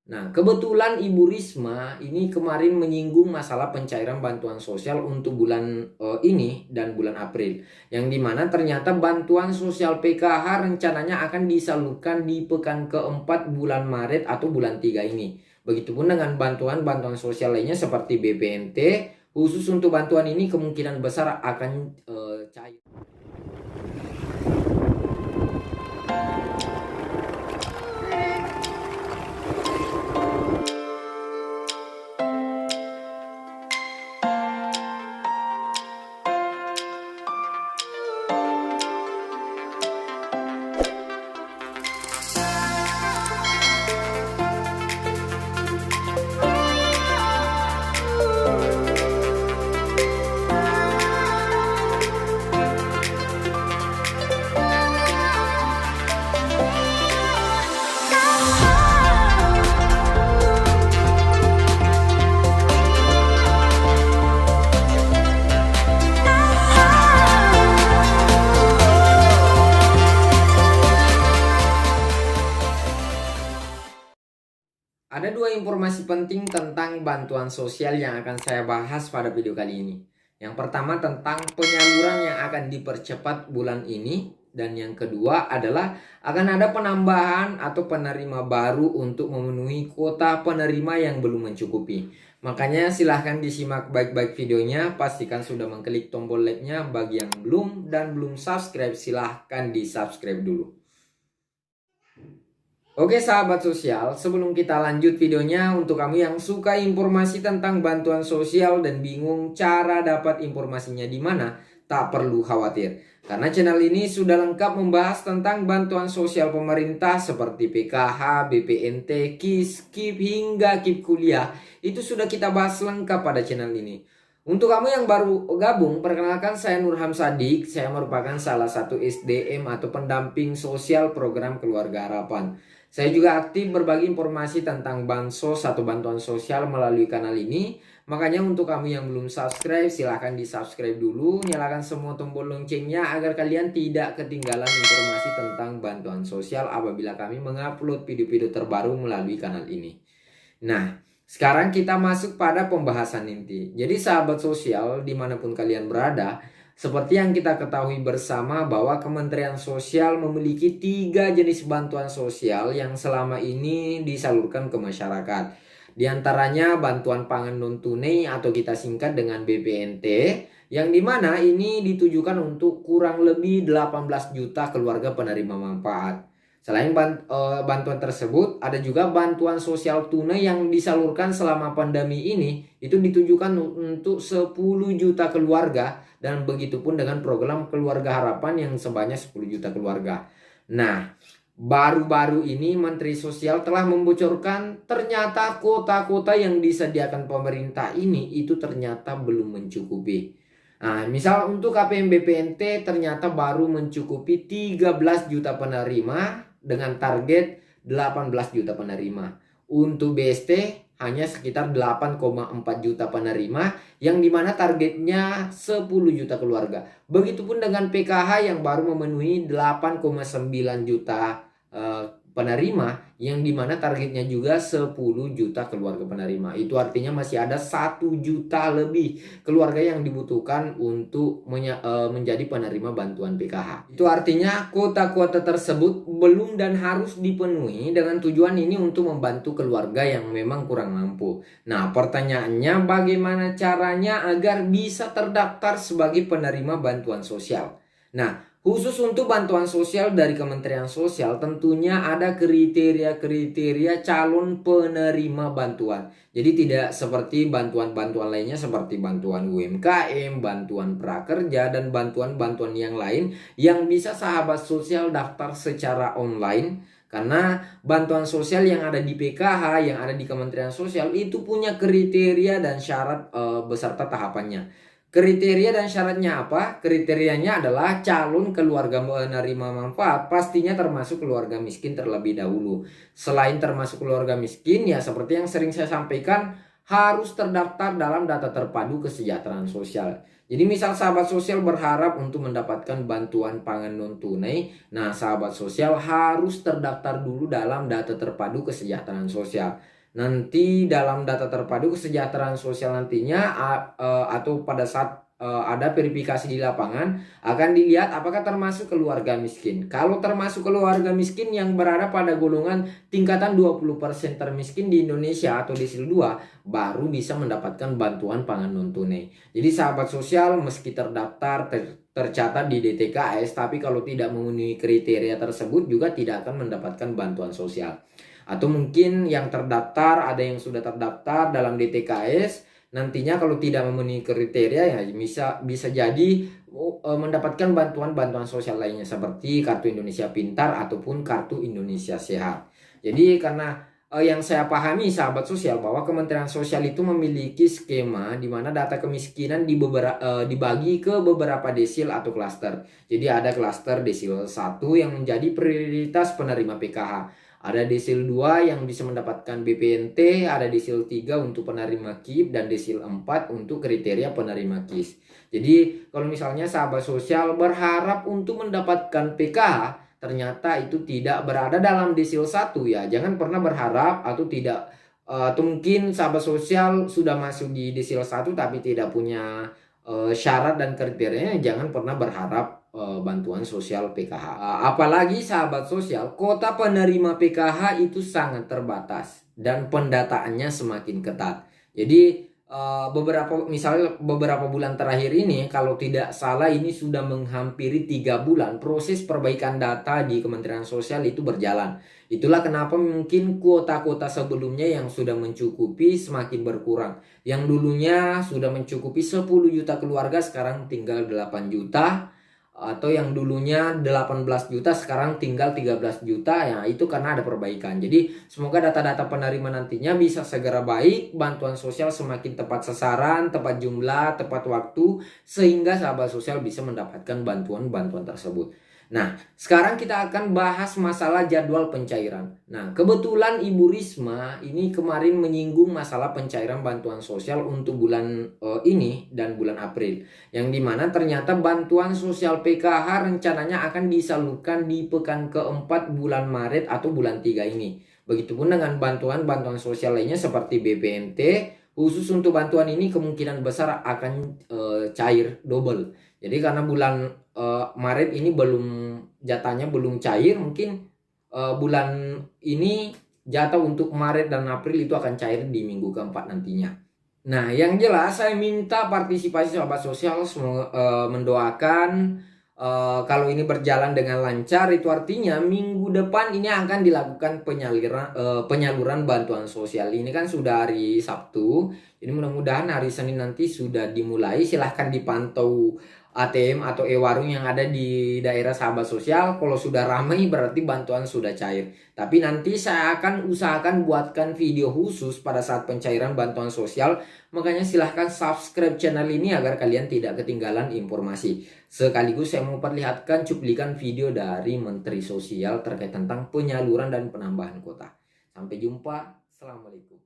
Nah, kebetulan Ibu Risma ini kemarin menyinggung masalah pencairan bantuan sosial untuk bulan ini dan bulan April. Yang dimana ternyata bantuan sosial PKH rencananya akan disalurkan di pekan keempat bulan Maret atau bulan 3 ini. Begitupun dengan bantuan-bantuan sosial lainnya seperti BPNT, khusus untuk bantuan ini kemungkinan besar akan cair. Ada dua informasi penting tentang bantuan sosial yang akan saya bahas pada video kali ini. Yang pertama tentang penyaluran yang akan dipercepat bulan ini. Dan yang kedua adalah akan ada penambahan atau penerima baru untuk memenuhi kuota penerima yang belum mencukupi. Makanya silahkan disimak baik-baik videonya. Pastikan sudah mengklik tombol like-nya. Bagi yang belum dan belum subscribe, silahkan di subscribe dulu. Oke sahabat sosial, sebelum kita lanjut videonya, untuk kamu yang suka informasi tentang bantuan sosial dan bingung cara dapat informasinya di mana, tak perlu khawatir. Karena channel ini sudah lengkap membahas tentang bantuan sosial pemerintah seperti PKH, BPNT, KIS, KIP hingga KIP kuliah. Itu sudah kita bahas lengkap pada channel ini. Untuk kamu yang baru gabung, perkenalkan saya Nurham Sadik. Saya merupakan salah satu SDM atau pendamping sosial program Keluarga Harapan. Saya juga aktif berbagi informasi tentang bansos atau bantuan sosial melalui kanal ini. Makanya untuk kamu yang belum subscribe, silahkan di subscribe dulu. Nyalakan semua tombol loncengnya agar kalian tidak ketinggalan informasi tentang bantuan sosial apabila kami mengupload video-video terbaru melalui kanal ini. Nah, sekarang kita masuk pada pembahasan inti. Jadi sahabat sosial dimanapun kalian berada, seperti yang kita ketahui bersama bahwa Kementerian Sosial memiliki 3 jenis bantuan sosial yang selama ini disalurkan ke masyarakat. Di antaranya bantuan pangan non tunai atau kita singkat dengan BPNT, yang dimana ini ditujukan untuk kurang lebih 18 juta keluarga penerima manfaat. Selain bantuan tersebut, ada juga bantuan sosial tunai yang disalurkan selama pandemi ini. Itu ditujukan untuk 10 juta keluarga. Dan begitu pun dengan program Keluarga Harapan yang sebanyak 10 juta keluarga. Nah, baru-baru ini Menteri Sosial telah membocorkan ternyata kuota-kuota yang disediakan pemerintah ini itu ternyata belum mencukupi. Nah, misal untuk KPM BPNT ternyata baru mencukupi 13 juta penerima dengan target 18 juta penerima. Untuk BST hanya sekitar 8,4 juta penerima yang dimana targetnya 10 juta keluarga. Begitupun dengan PKH yang baru memenuhi 8,9 juta penerima yang dimana targetnya juga 10 juta keluarga penerima. Itu artinya masih ada 1 juta lebih keluarga yang dibutuhkan untuk menjadi penerima bantuan PKH. Itu artinya kuota-kuota tersebut belum dan harus dipenuhi dengan tujuan ini untuk membantu keluarga yang memang kurang mampu. Nah, pertanyaannya bagaimana caranya agar bisa terdaftar sebagai penerima bantuan sosial? Nah, khusus untuk bantuan sosial dari Kementerian Sosial tentunya ada kriteria-kriteria calon penerima bantuan. Jadi tidak seperti bantuan-bantuan lainnya seperti bantuan UMKM, bantuan prakerja, dan bantuan-bantuan yang lain yang bisa sahabat sosial daftar secara online. Karena bantuan sosial yang ada di PKH, yang ada di Kementerian Sosial itu punya kriteria dan syarat beserta tahapannya. Kriteria dan syaratnya apa? Kriterianya adalah calon keluarga penerima manfaat pastinya termasuk keluarga miskin terlebih dahulu. Selain termasuk keluarga miskin, ya seperti yang sering saya sampaikan, harus terdaftar dalam data terpadu kesejahteraan sosial. Jadi misal sahabat sosial berharap untuk mendapatkan bantuan pangan non tunai, nah sahabat sosial harus terdaftar dulu dalam data terpadu kesejahteraan sosial. nanti dalam data terpadu kesejahteraan sosial nantinya atau pada saat ada verifikasi di lapangan akan dilihat apakah termasuk keluarga miskin. Kalau termasuk keluarga miskin yang berada pada golongan tingkatan 20% termiskin di Indonesia atau desil 2 baru bisa mendapatkan bantuan pangan non tunai. Jadi sahabat sosial meski terdaftar tercatat di DTKS tapi kalau tidak memenuhi kriteria tersebut juga tidak akan mendapatkan bantuan sosial. Atau mungkin yang terdaftar, ada yang sudah terdaftar dalam DTKS, nantinya kalau tidak memenuhi kriteria ya bisa jadi mendapatkan bantuan sosial lainnya seperti Kartu Indonesia Pintar ataupun Kartu Indonesia Sehat. Jadi karena yang saya pahami sahabat sosial bahwa Kementerian Sosial itu memiliki skema di mana data kemiskinan dibagi ke beberapa desil atau klaster. Jadi ada klaster desil 1 yang menjadi prioritas penerima PKH. Ada desil 2 yang bisa mendapatkan BPNT, ada desil 3 untuk penerima KIP, dan desil 4 untuk kriteria penerima KIS. Jadi kalau misalnya sahabat sosial berharap untuk mendapatkan PKH, ternyata itu tidak berada dalam desil 1 ya. Jangan pernah berharap atau tidak atau mungkin sahabat sosial sudah masuk di desil 1 tapi tidak punya syarat dan kriterianya, jangan pernah berharap bantuan sosial PKH. Apalagi sahabat sosial, kota penerima PKH itu sangat terbatas dan pendataannya semakin ketat. Jadi beberapa bulan terakhir ini, kalau tidak salah ini sudah menghampiri 3 bulan proses perbaikan data di Kementerian Sosial itu berjalan. Itulah kenapa mungkin kuota-kuota sebelumnya yang sudah mencukupi semakin berkurang. Yang dulunya sudah mencukupi 10 juta keluarga sekarang tinggal 8 juta. Atau yang dulunya 18 juta sekarang tinggal 13 juta ya, itu karena ada perbaikan. Jadi semoga data-data penerima nantinya bisa segera baik, bantuan sosial semakin tepat sasaran, tepat jumlah, tepat waktu, sehingga sahabat sosial bisa mendapatkan bantuan-bantuan tersebut. Nah, sekarang kita akan bahas masalah jadwal pencairan. Nah, kebetulan Ibu Risma ini kemarin menyinggung masalah pencairan bantuan sosial untuk bulan ini dan bulan April. Yang dimana ternyata bantuan sosial PKH rencananya akan disalurkan di pekan keempat bulan Maret atau bulan 3 ini. Begitupun dengan bantuan-bantuan sosial lainnya seperti BPNT. Khusus untuk bantuan ini kemungkinan besar akan cair double. Jadi karena bulan Maret ini jatahnya belum cair, mungkin bulan ini jatah untuk Maret dan April itu akan cair di minggu keempat nantinya. Nah, yang jelas saya minta partisipasi sahabat sosial mendoakan kalau ini berjalan dengan lancar, itu artinya minggu depan ini akan dilakukan penyaluran bantuan sosial. Ini kan sudah hari Sabtu, jadi mudah-mudahan hari Senin nanti sudah dimulai. Silahkan dipantau ATM atau e-warung yang ada di daerah sahabat sosial. Kalau sudah ramai berarti bantuan sudah cair. Tapi nanti saya akan usahakan buatkan video khusus pada saat pencairan bantuan sosial. Makanya silahkan subscribe channel ini agar kalian tidak ketinggalan informasi. Sekaligus saya mau perlihatkan cuplikan video dari Menteri Sosial terkait tentang penyaluran dan penambahan kuota. Sampai jumpa. Assalamualaikum.